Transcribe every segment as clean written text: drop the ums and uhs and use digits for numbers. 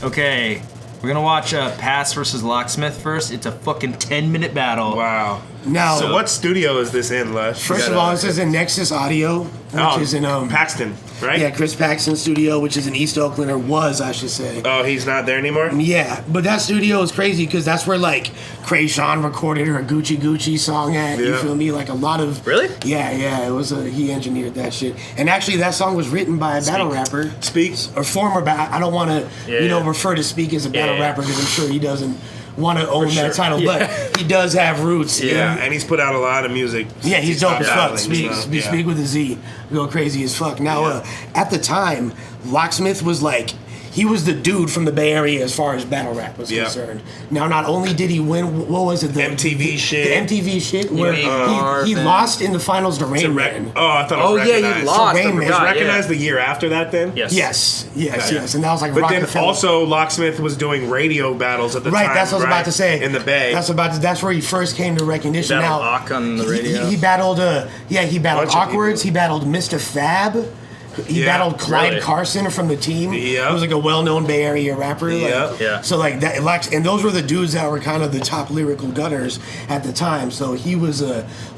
Okay, we're gonna watch Pass versus Locksmith first. It's a fucking 10-minute battle. Wow. Now, So what studio is this in, Lush? first of all, this is in Nexus Audio, which is in Paxton, right? Yeah, Chris Paxton Studio, which is in East Oakland, or was, I should say. Oh, he's not there anymore? Yeah, but that studio is crazy because that's where like Krayshawn recorded her Gucci song at. You Yeah. feel me? Like a lot of Really? Yeah. It was he engineered that shit, and actually that song was written by a battle rapper. Speaks? Or former battle. I don't want to refer to Speak as a battle rapper because I'm sure he doesn't want to own that title, but he does have roots. Yeah, and he's put out a lot of music. Yeah, he's dope as fuck. battling Speak, stuff, speak with a Z. Go crazy as fuck. Now, at the time, Locksmith was like, he was the dude from the Bay Area as far as battle rap was concerned. Now, not only did he win, what was it? The MTV shit. The MTV shit where he lost in the finals to Rain Man. Oh, I thought it was recognized. He lost. Rain Man. It was recognized the year after that then? Yes. Yes. And that was like But then Rockefeller. also Locksmith was doing radio battles at the time. Right, that's what I was about to say. In the Bay. That's where he first came to recognition. He Now battled Ock on the radio. He battled he battled Bunch of Awkwards, people. he battled Mr. Fab. He battled Clyde Really? Carson from the team. Yeah. He was like a well-known Bay Area rapper. Yeah. So like that, and those were the dudes that were kind of the top lyrical gunners at the time. So he was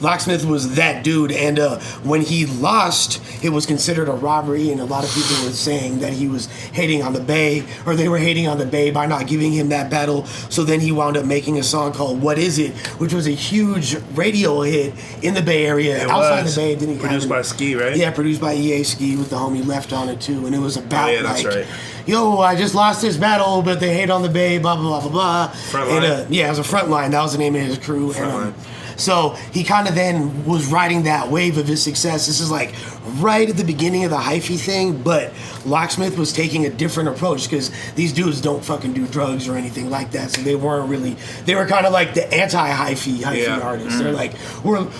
Locksmith was that dude, and when he lost, it was considered a robbery, and a lot of people were saying that he was hating on the Bay, or they were hating on the Bay by not giving him that battle. So then he wound up making a song called "What Is It," which was a huge radio hit in the Bay Area. Outside the Bay, didn't produced by Ski, right? Yeah, produced by EA Ski with the homie Left on it too, and it was about that's like, right. yo, I just lost this battle, but they hate on the Bay, blah blah blah blah blah. Frontline? And, it was a Frontline. That was the name of his crew. Frontline. So he kind of then was riding that wave of his success. This is like right at the beginning of the hyphy thing, but Locksmith was taking a different approach because these dudes don't fucking do drugs or anything like that. So they were kind of like the anti-hyphy artists. They're like,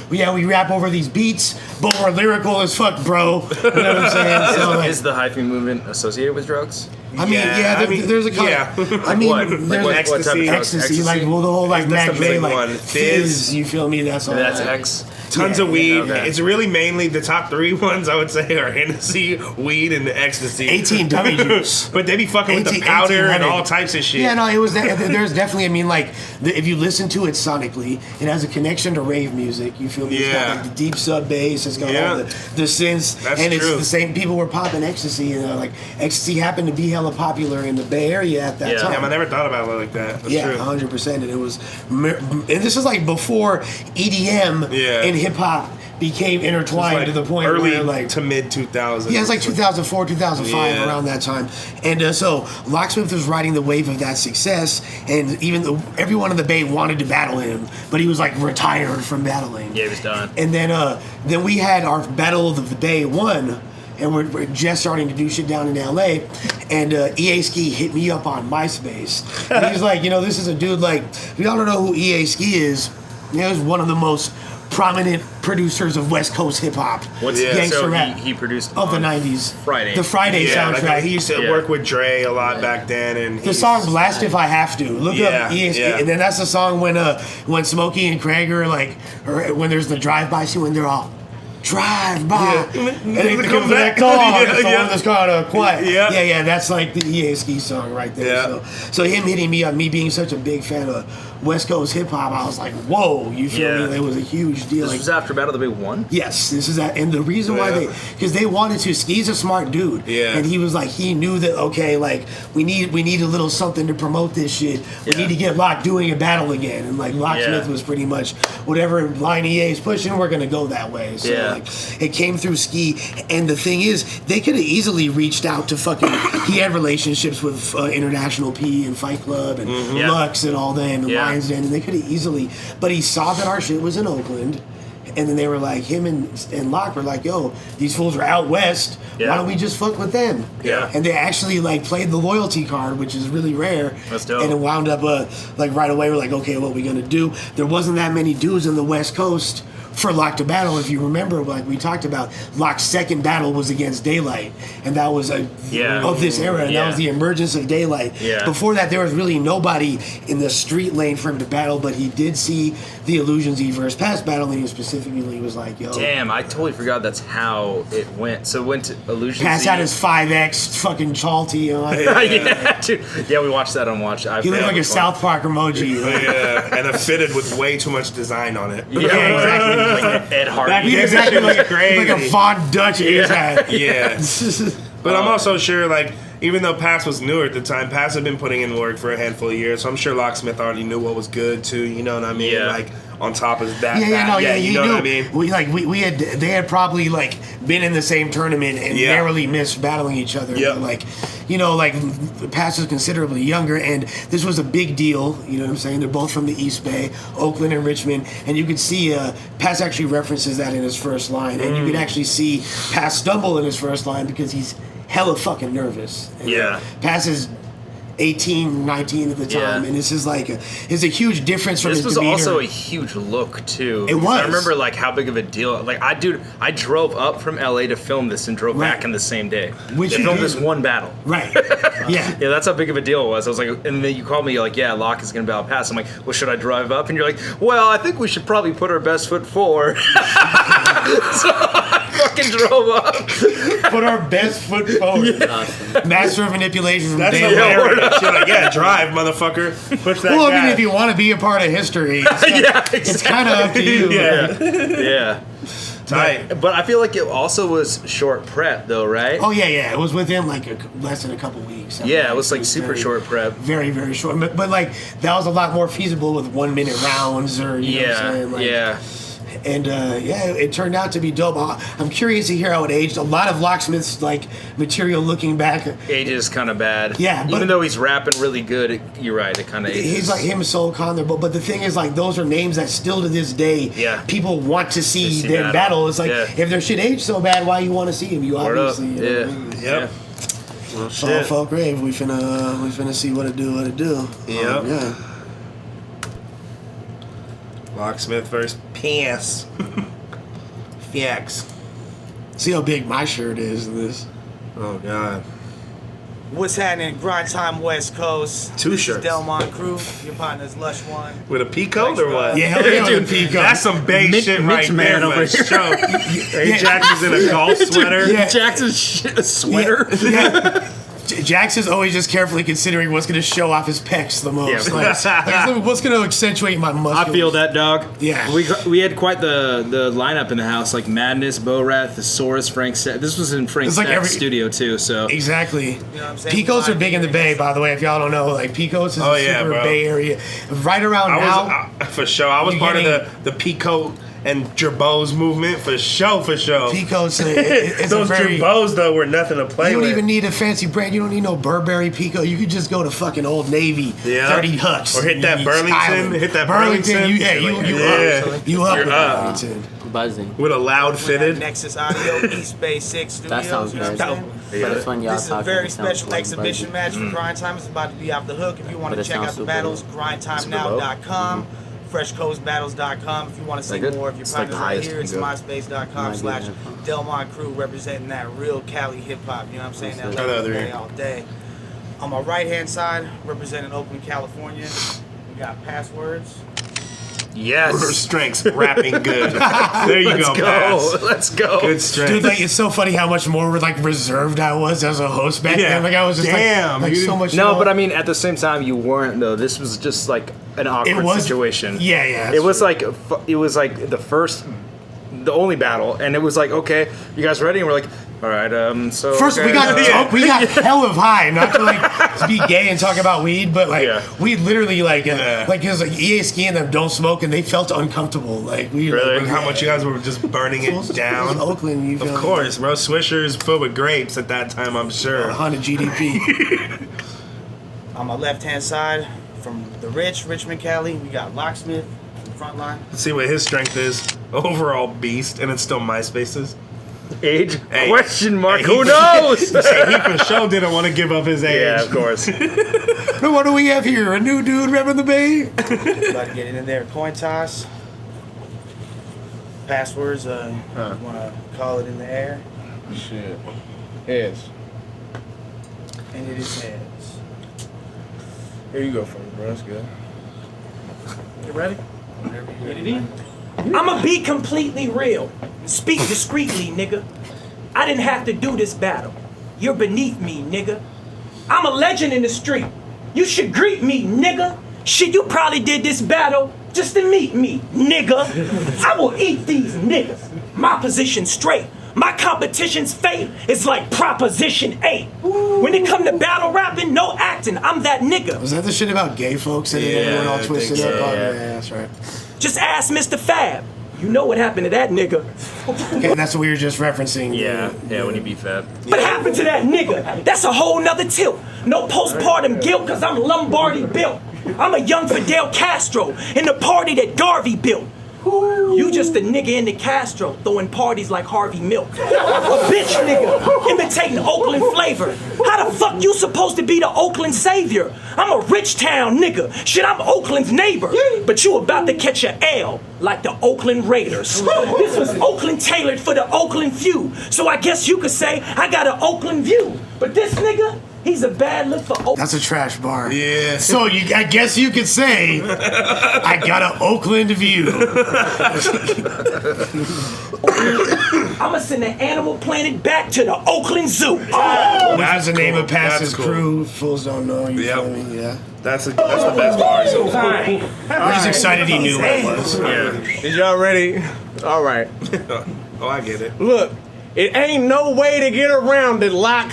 we rap over these beats, but we're lyrical as fuck, bro. You know what I'm saying? So, like, Is the hyphy movement associated with drugs? There's a kind of, I mean, What? there's What type of drugs? ecstasy, like, well, the whole, like, That's Mac the J, big like, one. fizz, you feel me? That's all. That's that. X. Tons of weed. okay. It's really mainly the top three ones I would say are Hennessy, weed, and ecstasy. 18 W juice. But they be fucking with the 18 powder and 1800. all types of shit. Yeah, no, it was. There's definitely. I mean, like, if you listen to it sonically, it has a connection to rave music. You feel me? It's got Yeah. like the deep sub bass. It's got all the synths, That's and it's true. the same. People were popping ecstasy. Like ecstasy happened to be hella popular in the Bay Area at that time. Damn, I never thought about it like that. That's true. 100%. And it was, and this is like before EDM and hip hop became intertwined Like to the point early where like to mid 2000s. Yeah, it's like 2004, 2005, around that time. And so Locksmith was riding the wave of that success, and even though everyone in the Bay wanted to battle him, but he was like retired from battling. Yeah, he was done. And then we had our Battle of the Bay 1, and we're just starting to do shit down in LA, and EA Ski hit me up on MySpace. And he's like, this is a dude, like, if y'all don't know who EA Ski is, he's one of the most prominent producers of West Coast hip hop. Gangster rap he produced of the 90s. Friday. The Friday soundtrack. Like, he used to work with Dre a lot back then, and the song "Blast If I Have to." Look up ESP, and then that's the song when Smokey and Craig are like, or when there's the drive-by scene when they're all drive by, and they come to that call. That's the one that's called Quiet. Yeah. That's like the EA Ski song right there. Yeah. So him hitting me up, me being such a big fan of West Coast hip hop, I was like, whoa, you feel me? It was a huge deal. This was after Battle of the Bay 1? Yes, this is that, and the reason why because they wanted to. Ski's a smart dude, and he was like, he knew that like we need a little something to promote this shit. We need to get Lock doing a battle again, and like Locksmith was pretty much whatever line EA is pushing, we're gonna go that way. So like, it came through Ski, and the thing is, they could have easily reached out to fucking. He had relationships with International P and Fight Club and Lux and all that, and Lions Den, and they could have easily. But he saw that our shit was in Oakland. And then they were like, him and Locke were like, yo, these fools are out west. Why don't we just fuck with them? Yeah. And they actually like played the loyalty card, which is really rare. That's dope. And it wound up like right away, we're like, okay, what are we gonna do? There wasn't that many dudes in the West Coast for Lock to battle. If you remember, like we talked about, Lock's second battle was against Daylight, and that was of this era, and that was the emergence of Daylight. Yeah. Before that, there was really nobody in the street lane for him to battle, but he did see the Illusions versus Pass battle, and he specifically was like, "Yo, damn, I totally forgot that's how it went." So it went to Illusions. Pass had his 5X fucking Chalty on. Yeah, dude. Yeah, we watched that on Watch. He looked like a South Park emoji. And it fitted with way too much design on it. Yeah, exactly. Like Ed Hardy. Exactly like a Von Dutch in his hat. Yeah. But I'm also sure, like, even though Pass was newer at the time, Pass had been putting in work for a handful of years, so I'm sure Locksmith already knew what was good too. You know what I mean? Yeah. Like on top of that. You know knew. what I mean? They had probably like been in the same tournament and narrowly missed battling each other. Yeah. Like, Pass was considerably younger, and this was a big deal. You know what I'm saying? They're both from the East Bay, Oakland and Richmond, and you could see Pass actually references that in his first line, and you could actually see Pass stumble in his first line because he's hella fucking nervous. And Pass is 18, 19 at the time, and this is like it's a huge difference from his demeanor. This was also a huge look too. It was. I remember like how big of a deal. Like I drove up from LA to film this and drove back in the same day. Which they filmed this one battle. Right. Yeah. Yeah, that's how big of a deal it was. I was like, and then you called me, you're like, yeah, Locke is gonna battle Pass. I'm like, well, should I drive up? And you're like, well, I think we should probably put our best foot forward. So I fucking drove up. Put our best foot forward. Awesome. Master of manipulation from That's day hilarious. You're like, yeah, drive, motherfucker. Push that Well, guy. I mean, if you want to be a part of history, it's kind of up to you. Yeah. Tight. But I feel like it also was short prep though, right? Oh yeah. It was within like less than a couple weeks. Yeah, it was like super very, short prep. Very, very short. But like that was a lot more feasible with 1 minute rounds or you know what I'm saying? Like, and it turned out to be dope. I'm curious to hear how it aged. A lot of Locksmith's like material looking back ages kind of bad. Yeah, but even though he's rapping really good, you're right. It kind of ages. He's like him, Soul Condor. But the thing is, like, those are names that still to this day, people want to see them battle. It's like if their shit aged so bad, why you want to see him? You obviously, you know what I mean? Yep. Well, shit. Folk Grave, we finna see what it do. Yep. Yeah. Locksmith versus PS. Fiex. See how big my shirt is in this. Oh God. What's happening? Grind Time West Coast. Two This shirts. is Delmont Crew. Your partner's Lush One. With a peacoat or what? Yeah, hell yeah, with a peacoat. That's some big shit right man there, over here. Show. Hey, Jackson's in a golf sweater. Yeah. Jackson's sweater. Yeah. Jackson's always just carefully considering what's going to show off his pecs the most. Yeah. Like, what's going to accentuate my muscles? I feel that, dog. Yeah. We had quite the lineup in the house, like Madness, Bo-Rat, Thesaurus, Frank Stat. This was in Frank Stat's studio too, so. Exactly. You know what I'm saying? Picos are big in the Bay, by the way, if y'all don't know. Like, Picos is a super Bay Area. Right around now. For sure. I was part of the Pico and Gerbos movement for show. Picos, it's those a very... Gerbos, though, were nothing to play with. You don't even need a fancy brand. You don't need no Burberry Pico. You could just go to fucking Old Navy, 30 Hucks. Or hit that Burlington. You up with Burlington. Buzzing. With a loud fitted. Nexus Audio, East Bay 6 Studios. That sounds you know good. what I'm saying? But it's when y'all This is a talking, very it sounds special like exhibition buzzing. match for Grind Time. It's about to be off the hook. If you want But to it check out sounds the super battles, dope. grindtimenow.com, freshcoastbattles.com. If you want to see good? more of your It's like partners the right highest here, it's you can go. myspace.com/Delmont Crew, representing that real Cali hip hop. You know what I'm saying? That's LA it. all day, all day. On my right hand side, representing Oakland, California, we got Passwords. Her strengths, rapping good. There you Let's go, go. Pass. Let's go. Good strength. Dude, like, it's so funny how much more like reserved I was as a host back then. Like I was just like so much. No, but I mean, at the same time, you weren't though. This was just like an awkward situation. Yeah. It was like the only battle, and it was like, okay, you guys ready? And we're like, all right, so first okay, we got hell of high, not to like be gay and talk about weed, but like we literally like because like EA Ski and them don't smoke, and they felt uncomfortable. Like we really how much you guys were just burning it down. It was Oakland, you feel Of course, bro. Swisher's filled with grapes at that time, I'm sure. 100 GDP. On my left hand side, from the Richmond, Cali, we got Locksmith in the front line. Let's see what his strength is. Overall beast, and it's still MySpace's. age? Hey. Question mark. Hey, Who knows? He for sure didn't want to give up his age. Yeah, of course. What do we have here? A new dude repping the Bay? About to get in there. Coin toss. Passwords, you want to call it in the air? Shit. Heads. And it is heads. Here you go first, bro. That's good. You ready? Get it in. I'ma be completely real. Speak discreetly, nigga. I didn't have to do this battle. You're beneath me, nigga. I'm a legend in the street. You should greet me, nigga. Shit, you probably did this battle just to meet me, nigga. I will eat these niggas. My position's straight. My competition's fate is like Proposition 8. When it come to battle rapping, no acting. I'm that nigga. Was that the shit about gay folks and everyone all twisted up? Oh, yeah, that's right. Just ask Mr. Fab. You know what happened to that nigga. Okay, and that's what we were just referencing. Yeah, when you beat Fab. What happened to that nigga? That's a whole nother tilt. No postpartum guilt, cause I'm Lombardi built. I'm a young Fidel Castro in the party that Garvey built. You just a nigga in the Castro throwing parties like Harvey Milk. A bitch nigga imitating Oakland flavor. How the fuck you supposed to be the Oakland savior? I'm a rich town nigga. Shit, I'm Oakland's neighbor. But you about to catch a L like the Oakland Raiders. This was Oakland tailored for the Oakland few. So I guess you could say I got an Oakland view. But this nigga, he's a bad look for Oakland. That's a trash bar. Yeah. So I guess you could say I got an Oakland view. I'ma send the Animal Planet back to the Oakland Zoo. That's the name cool. of Pass's That's cool. crew. Fools don't know. You Yep. feel me? Yeah. That's the best bar so far. We're just excited he knew what it was. Yeah. Is y'all ready? All right. Oh, I get it. Look, it ain't no way to get around it, Lock.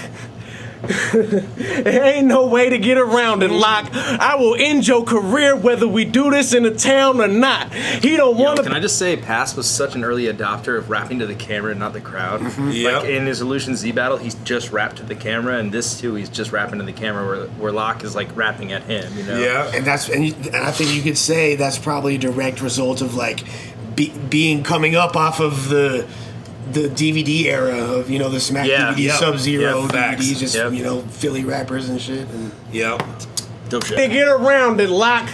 It ain't no way to get around it, Lock. I will end your career whether we do this in the town or not. He don't want Can I to. just say, Pass was such an early adopter of rapping to the camera, not the crowd. Yep. Like in his Illusion Z battle, he's just rapped to the camera, and this too, he's just rapping to the camera, where Locke is like rapping at him. You know? Yeah. And I think you could say that's probably a direct result of like being coming up off of the DVD era of, you know, the Smack DVD, Sub-Zero DVDs, just, you know, Philly rappers and shit. And Yep. Dope shit. To get around it, Lock.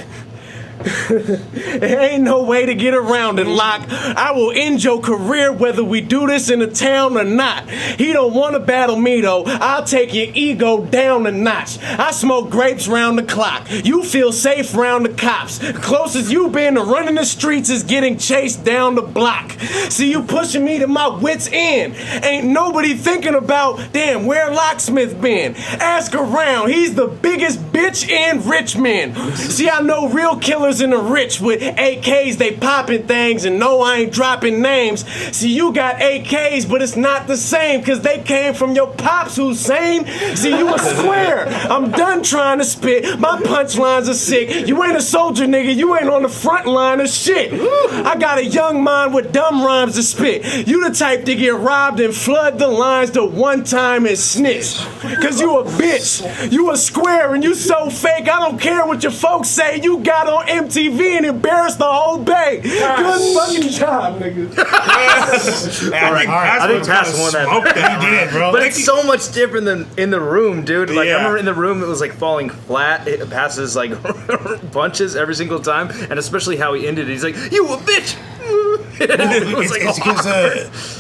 There ain't no way to get around it, Lock. I will end your career whether we do this in the town or not. He don't want to battle me though. I'll take your ego down a notch. I smoke grapes round the clock. You feel safe round the cops. Closest you been to running the streets is getting chased down the block. See you pushing me to my wits end. Ain't nobody thinking about, damn, where Locksmith been? Ask around. He's the biggest bitch in Richmond. See, I know real killers in the rich with AKs, they popping things, and no, I ain't dropping names. See, you got AKs, but it's not the same, cause they came from your pops Hussein. See, you a square. I'm done trying to spit. My punchlines are sick. You ain't a soldier, nigga. You ain't on the front line of shit. I got a young mind with dumb rhymes to spit. You the type to get robbed and flood the lines to one time and snitch. Cause you a bitch. You a square and you so fake. I don't care what your folks say. You got on MTV and embarrassed the whole bay. Good fucking job, nigga. I think Pass won that. he did, bro. But it's so much different than in the room, dude. Like Yeah. I remember in the room, it was like falling flat. It passes like punches every single time, and especially how he ended it. He's like, "You a bitch." It was like, It's because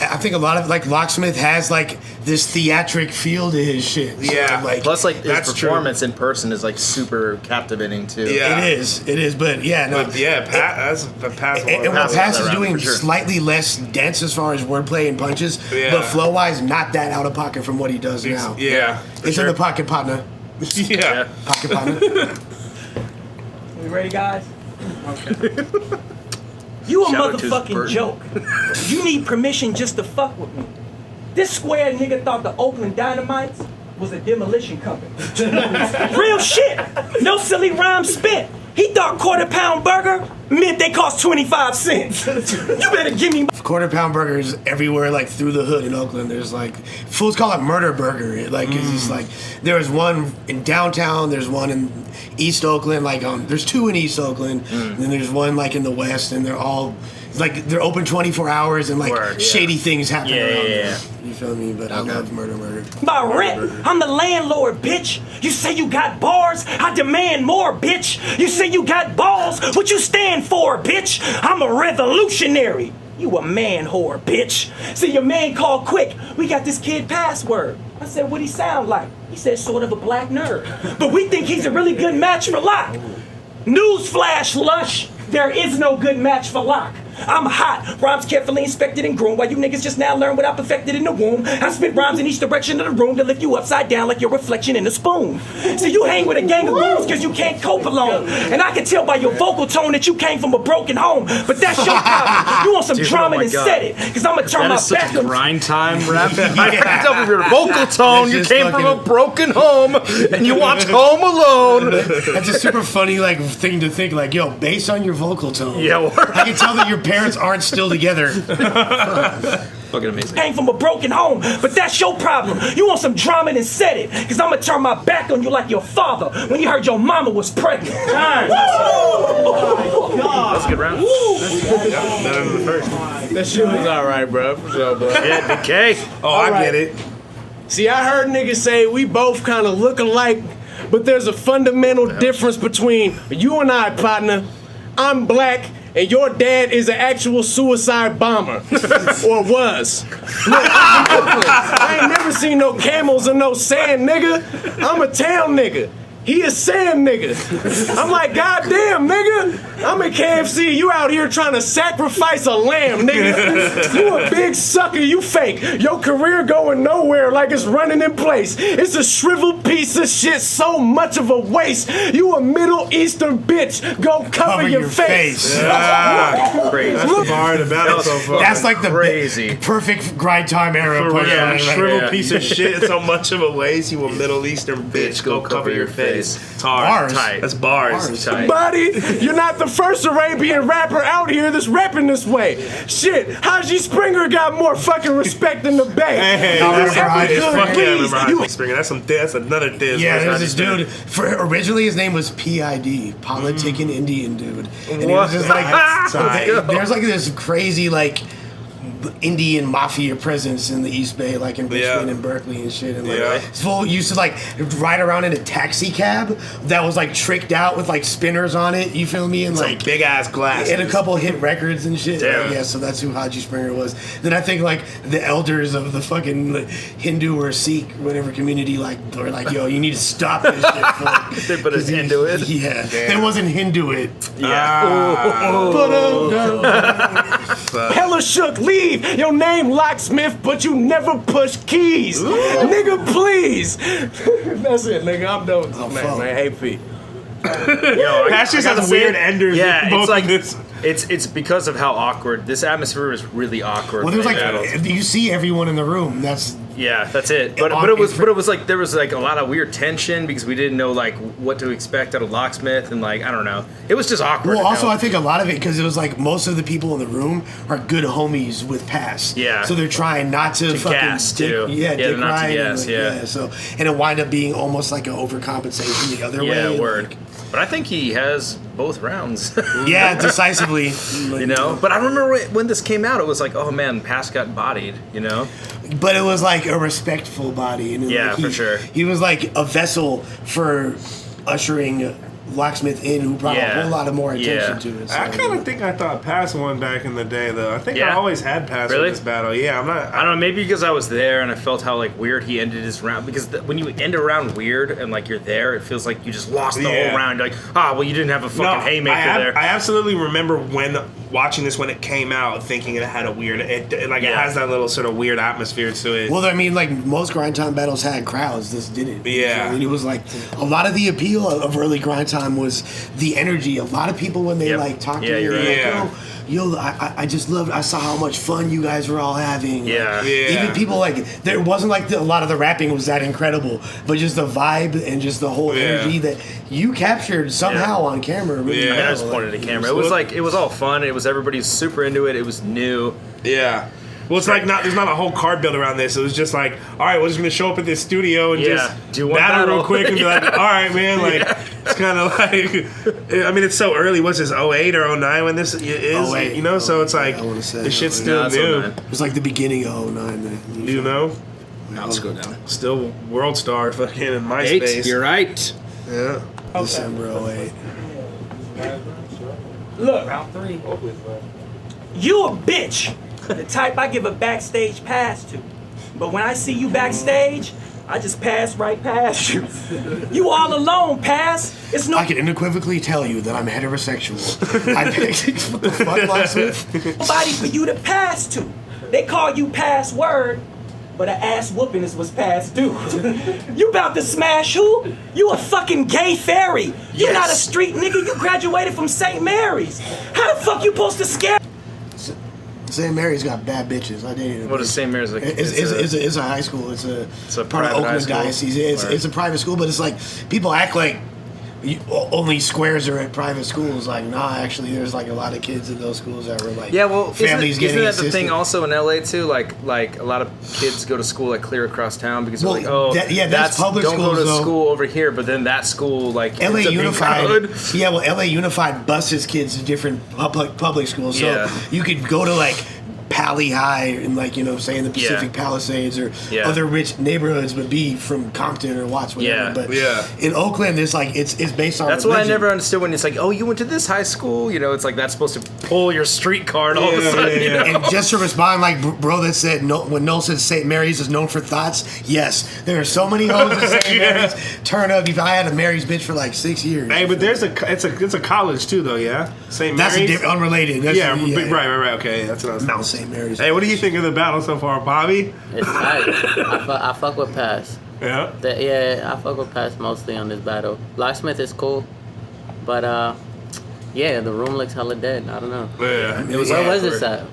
I think a lot of like Locksmith has like this theatric feel to his shit. So, Yeah. like Plus, like his That's true. performance in person is like super captivating too. Yeah. it is. But yeah, no. But yeah, that's the Pass. And what Pass Pass that is round, doing for sure. slightly less dense as far as wordplay and punches, Yeah. but flow wise, not that out of pocket from what he does now. Yeah. It's in the pocket, partner. Yeah. Pocket, partner. We ready, guys? You a Shout out to his motherfucking bird. joke. You need permission just to fuck with me. This square nigga thought the Oakland Dynamites was a demolition company. Real shit. No silly rhyme spit. He thought quarter pound burger meant they cost 25 cents. You better give me. Quarter pound burgers everywhere, like through the hood in Oakland. There's like fools call it murder burger. It's just like there was one in downtown. There's one in East Oakland. Like there's two in East Oakland, and then there's one like in the West, and they're all like they're open 24 hours and like Word, yeah. shady things happen Yeah, around yeah, them. You feel me? But I love murder burger. My rent, I'm the landlord, bitch. You say you got bars, I demand more, bitch. You say you got balls, what you stand for, bitch? I'm a revolutionary. You a man whore, bitch. See, your man called quick. We got this kid password. I said, what'd he sound like? He said, sort of a black nerd. But we think he's a really good match for Lock. Newsflash, Lush. There is no good match for Lock. I'm hot, rhymes carefully inspected and groomed, while you niggas just now learn what I perfected in the womb. I spit rhymes in each direction of the room to lift you upside down like your reflection in a spoon. So you hang with a gang of goons cause you can't cope alone. And I can tell by your vocal tone that you came from a broken home. But that's your problem. You want some drama and set it, cause I'ma turn my back on grind time rap. I can tell from your vocal tone you came from a broken home and you watch Home Alone. That's a super funny like thing to think. Like, yo, based on your vocal tone, yeah, I can tell that your parents aren't still together. Fucking amazing. Came from a broken home, but that's your problem. You want some drama and set it, cause I'ma turn my back on you like your father when you heard your mama was pregnant. That's a good round. Better than the first. That shit was alright, bro. For sure, bro. Yeah, decay. Oh, I get it. See, I heard niggas say we both kind of look alike, but there's a fundamental difference between you and I, partner. I'm black, and your dad is an actual suicide bomber. Or was. Look, I ain't never seen no camels or no sand, nigga. I'm a town nigga. He a sand nigga. I'm like, goddamn, nigga. I'm in KFC. You out here trying to sacrifice a lamb, nigga. You a big sucker. You fake. Your career going nowhere like it's running in place. It's a shriveled piece of shit. So much of a waste. You a Middle Eastern bitch. Go cover your face. Yeah. Crazy. That's the bar in the battle so far. That's like the crazy. perfect grind time era. For real. Yeah, Shriveled yeah. piece of shit. So much of a waste. You a Middle Eastern bitch. Go cover your face. It's hard. Bars. Tight. That's bars. Tight. Buddy, you're not the first Arabian rapper out here that's rapping this way. Shit, Haji Springer got more fucking respect than the Bay. Hey, I remember that's Haji fuck yeah, I remember Please, Haji Springer. That's another diss. Yeah, That's there's Haji this Springer. dude. Originally, his name was PID, Politicking Indian Dude, and he What? was just like, Tight. there's like this crazy like Indian mafia presence in the East Bay, like in Richmond and Berkeley and shit. And like, Yeah. full used to like ride around in a taxi cab that was like tricked out with like spinners on it. You feel me? And It's like big ass glasses. and a couple hit records and shit. Damn. Like, yeah, so that's who Haji Springer was. Then I think like the elders of the fucking like, Hindu or Sikh whatever community like were like, yo, you need to stop this shit. Fuck. They put us into it. Yeah, it wasn't Hindu it. Hella shook, leave. Your name Locksmith, but you never push keys. Nigga, please. That's it, nigga. I'm done with this fuck. man. AP. Patch just has weird enders. Yeah, in both it's like of this. it's because of how awkward this atmosphere is. Really awkward. Well, there's like battles. you see everyone in the room. That's Yeah, that's it. But it was like there was like a lot of weird tension because we didn't know like what to expect out of Locksmith and like I don't know. It was just awkward. well. Also, you know? I think a lot of it because it was like most of the people in the room are good homies with Pass. Yeah. So they're trying not to fucking gas, dick, too. Yeah, Yeah, dick not to ride and, gas, like, yeah. So and it wind up being almost like an overcompensation the other way. yeah, and, word. like, But I think he has both rounds. yeah, decisively. You know. But I remember when this came out, it was like, oh man, Pass got bodied. You know. But it was like a respectful body. And Yeah, like for sure. He was like a vessel for ushering Locksmith in, who brought a whole lot of more attention to it. So, I kind of think I thought Pass won back in the day, though. I think I Yeah? always had Pass Really? in this battle. Yeah, I'm not. I don't know, maybe because I was there and I felt how like weird he ended his round. Because when you end a round weird and like you're there, it feels like you just lost the Yeah. whole round. You're like, well, you didn't have a fucking haymaker there. I absolutely remember when watching this when it came out, thinking it had a weird, it has that little sort of weird atmosphere to it. well, I mean, like most grind time battles had crowds. This didn't. Yeah. I mean, it was like a lot of the appeal of early grind time was the energy. A lot of people when they Yep. like talk Yeah, to me, you're they're right. like, yo, I just loved. I saw how much fun you guys were all having. Yeah. Like, Yeah. Even people like there wasn't like a lot of the rapping was that incredible, but just the vibe and just the whole Yeah. energy that you captured somehow on camera. Really Yeah. I mean, I just well. pointed at the camera. It was like, it was all fun. It was everybody super into it. It was new. Yeah. Well, it's like there's not a whole card build around this. It was just like, all right, we're just gonna show up at this studio and Yeah. just Do one battle real battle. quick and be like, Yeah. all right, man. Like it's kind of like, I mean, it's so early. What's this? 08 or 09 when this is? 08. You know, so it's like I wanna say this shit's 08. still Nah, it's new. 09. It was like the beginning of 09. You know, Now let's go down. still world star fucking in MySpace. 8, you're right. Yeah. December 08. Look, Round 3. You a bitch. The type I give a backstage pass to. But when I see you backstage, I just pass right past you. You all alone, pass. It's no. I can unequivocally tell you that I'm heterosexual. What the fuck, Locksmith? Nobody for you to pass to. They call you password, but an ass whooping is what's past due. You about to smash who? You a fucking gay fairy. You not a street nigga. You graduated from St. Mary's. How the fuck you supposed to scare? St. Mary's got bad bitches. I dated. What is St. Mary's like? It's a high school. It's a part of private high Oakland school? Diocese. It's a private school, but it's like people act like only squares are at private schools. Like, nah, actually, there's like a lot of kids in those schools that were like, Yeah, well, families isn't getting that the assisted. thing also in LA too? Like a lot of kids go to school like clear across town because Well, they're like, oh, that's public don't go schools, to though. school over here, but then that school like LA ends up being Unified, good. yeah. Well, LA Unified buses kids to different public schools, so Yeah. you could go to like Pali High and like say in the Pacific Palisades or other rich neighborhoods, but be from Compton or Watts, whatever. Yeah. But Yeah. in Oakland, it's like it's based on. That's what I religion. never understood when it's like, oh, you went to this high school. It's like that's supposed to pull your street card all of a sudden. You know? And just to respond, like bro that said, no, when Noel said St. Mary's is known for thoughts, yes, there are so many hoes at St. Mary's. Turn up. If I had a Mary's bitch for like 6 years. Hey, but it's a college too, though. Yeah, St. That's Mary's. Unrelated. That's Right. Okay, that's what I was. Mount St. Mary's. Hey, what do you think of the battle so far, Bobby? It's tight. I fuck with Pass. Yeah. I fuck with Pass mostly on this battle. Locksmith is cool, but the room looks hella dead. I don't know. Yeah. It was Where was this at?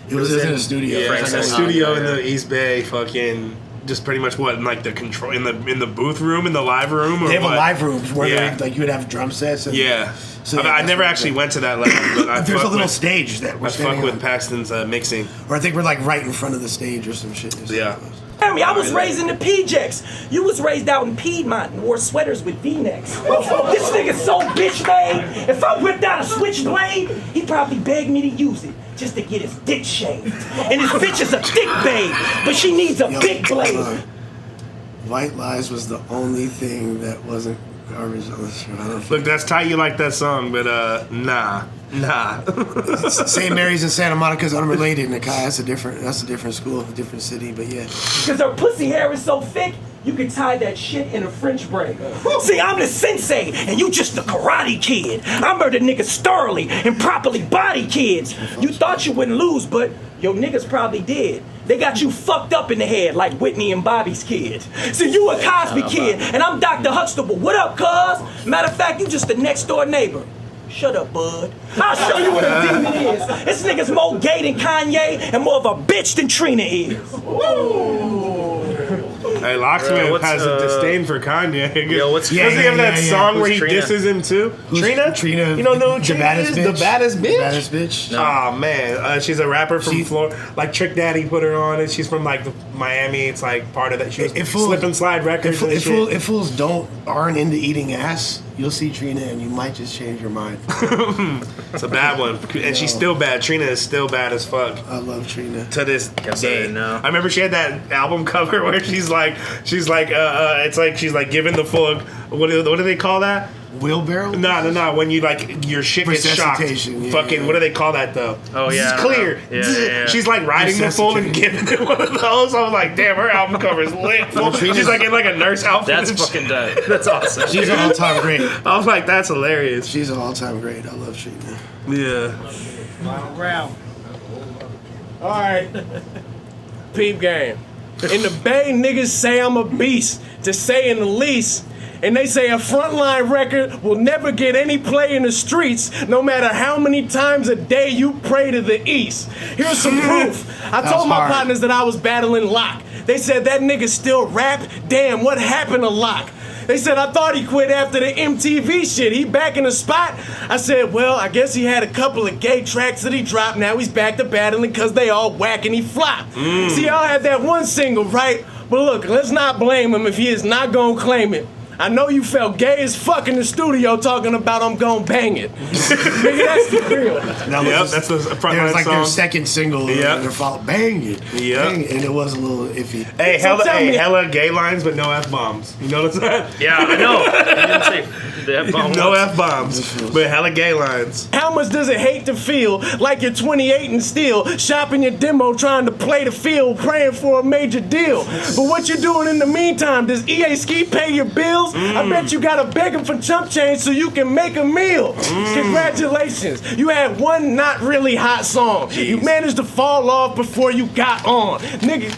It was in a studio. Yeah, Frank's it's a house. studio in the East Bay. Fucking. Just pretty much what in like the control in the booth room in the live room. Or They have what? a live room where Yeah. like you would have drum sets. And, Yeah. So, I that's never what actually it went to that level. But I There's a fuck little with, stage that we're I fuck standing with on. Paxton's mixing. Or I think we're like right in front of the stage or some shit. Yeah. I was raised in the PJs. You was raised out in Piedmont and wore sweaters with V-necks. This nigga's so bitch made. If I whipped out a switchblade, he'd probably beg me to use it just to get his dick shaved. And his bitch is a thick babe, but she needs a big blade. White Lies was the only thing that wasn't garbage on the show. I don't Look, that's tight. You like that song, but nah. St. Mary's and Santa Monica's unrelated, Nakai. That's a different school, a different city, but yeah. Because her pussy hair is so thick, you can tie that shit in a French braid. See, I'm the sensei, and you just the karate kid. I murdered niggas thoroughly and properly body kids. You thought you wouldn't lose, but your niggas probably did. They got you fucked up in the head like Whitney and Bobby's kids. See, you a Cosby kid, and I'm Dr. Huxtable. What up, cuz? Matter of fact, you just the next door neighbor. Shut up, bud. I'll show you what a demon is. This nigga's more gay than Kanye and more of a bitch than Trina is. Hey, Locksmith what's, has a disdain for Kanye. Yo, what's Doesn't he have that song where he Who's Trina? disses him too? Trina? Trina. You don't know who the Trina baddest is? bitch. The baddest bitch? The baddest bitch. Oh man, she's a rapper from Florida. Like Trick Daddy put her on, and she's from like Miami. It's like part of that. She was Slip and Slide Records. If fools aren't into eating ass, you'll see Trina and you might just change your mind. It's a bad one, and she's still bad. Trina is still bad as fuck. I love Trina. To this Guess I day. didn't know. I remember she had that album cover where she's like, it's like she's like giving the full. What do they call that? Wheelbarrow? No. When you like your shit gets shocked. Resuscitation, Fucking. yeah. What do they call that though? Oh, This yeah, is I don't clear. know. Yeah. She's like riding the full and giving it one of those. I was like, damn, her album cover is lit. She's like in like a nurse outfit. That's and fucking dope. That's awesome. She's an all-time great. I was like, that's hilarious. She's an all-time great. I love Trina. Yeah. Final round. All right. Peep game. In the Bay, niggas say I'm a beast, to say in the least. And they say a frontline record will never get any play in the streets, no matter how many times a day you pray to the east. Here's some proof. I told my partners that I was battling Lock. They said that nigga still rap. Damn, what happened to Lock? They said, I thought he quit after the MTV shit. He back in the spot? I said, well, I guess he had a couple of gay tracks that he dropped. Now he's back to battling because they all whack and he flopped. See, y'all had that one single, right? But look, let's not blame him if he is not gonna claim it. I know you felt gay as fuck in the studio talking about I'm gon' bang it. Nigga, that's the real. That's the front It was line like song. their second single. Yep. Their fault. Bang it. Yep. Bang it. And it was a little iffy. Hey, So tell me- hella gay lines, but no F bombs. You notice that? Yeah, I know. I didn't say the F-bomb No once. F bombs, but hella gay lines. How much does it hate to feel like you're 28 and still shopping your demo, trying to play the field, praying for a major deal? But what you doing in the meantime? Does EA Ski pay your bills? I bet you gotta beg him for chump change so you can make a meal. Congratulations, you had one not really hot song. You managed to fall off before you got on, nigga.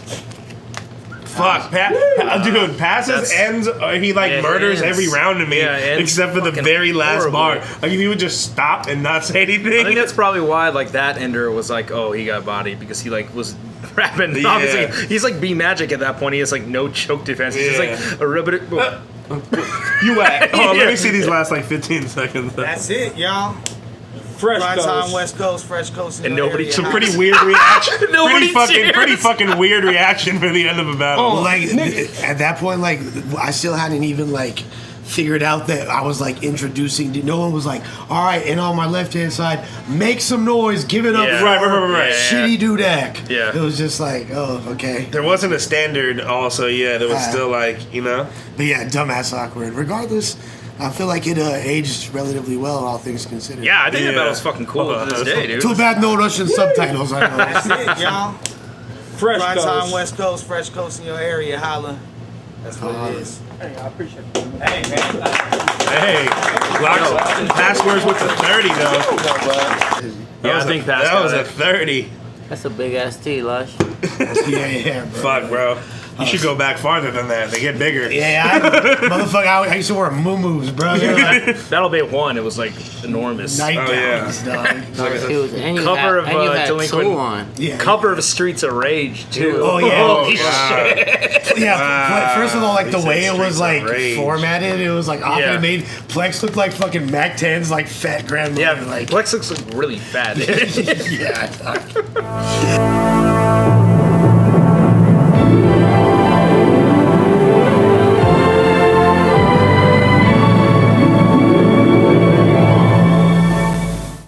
Fuck, dude, passes That's- ends. He like It murders ends. every round of me, Yeah, it ends except for the fucking very last horribly. bar. Like if he would just stop and not say anything. I think that's probably why like that ender was like, oh, he got bodied because he like was rapping. Yeah. Obviously, he's like B Magic at that point. He has like no choke defense. He's just like a ribbit. You whack. Oh, let Yeah. me see these last like 15 seconds. That's it, y'all. Fresh Prime time Ghost. West Coast, Fresh Coast. in And your nobody area. took Some pretty weird reaction. Nobody pretty cheers. fucking weird reaction for the end of a battle. Well, like at that point, like I still hadn't even like figured out that I was like introducing. No one was like, "All right," and on my left hand side, make some noise, give it up, Yeah. for Right. Shitty Dudak. Yeah. It was just like, oh, okay. There wasn't a standard. Also, yeah, there was still like But yeah, dumbass awkward. Regardless, I feel like it aged relatively well, all things considered. Yeah, I think Yeah. that battle's fucking cool to this day, dude. Too bad no Russian subtitles. I know. That's it, y'all. Fresh Prime time Ghost. West Coast, Fresh Coast in your area. Holla. That's what it is. Hey, I appreciate it. Hey, man. hey, Locks, passwords with the 30 though. Yeah, I think Pass that got was a it. 30. That's a big ass T, Lush. yeah, bro. Fuck, bro. You should go back farther than that. They get bigger. Yeah, motherfucker, I used to wear moo-moos, bro. They're like Battle Bay 1, it was like enormous. nightgowns, dog. He was, and you Cover had, of, and you had Delinquent- two on. Yeah. Cover of Streets of Rage, too. Oh, yeah. Oh, Holy God. shit. Yeah, first of all, like the He said way it was Streets of like Rage. formatted, it was like often Yeah. made Plex look like fucking Mac 10's like fat grandmother. Yeah, like Plex looks like really fat. yeah.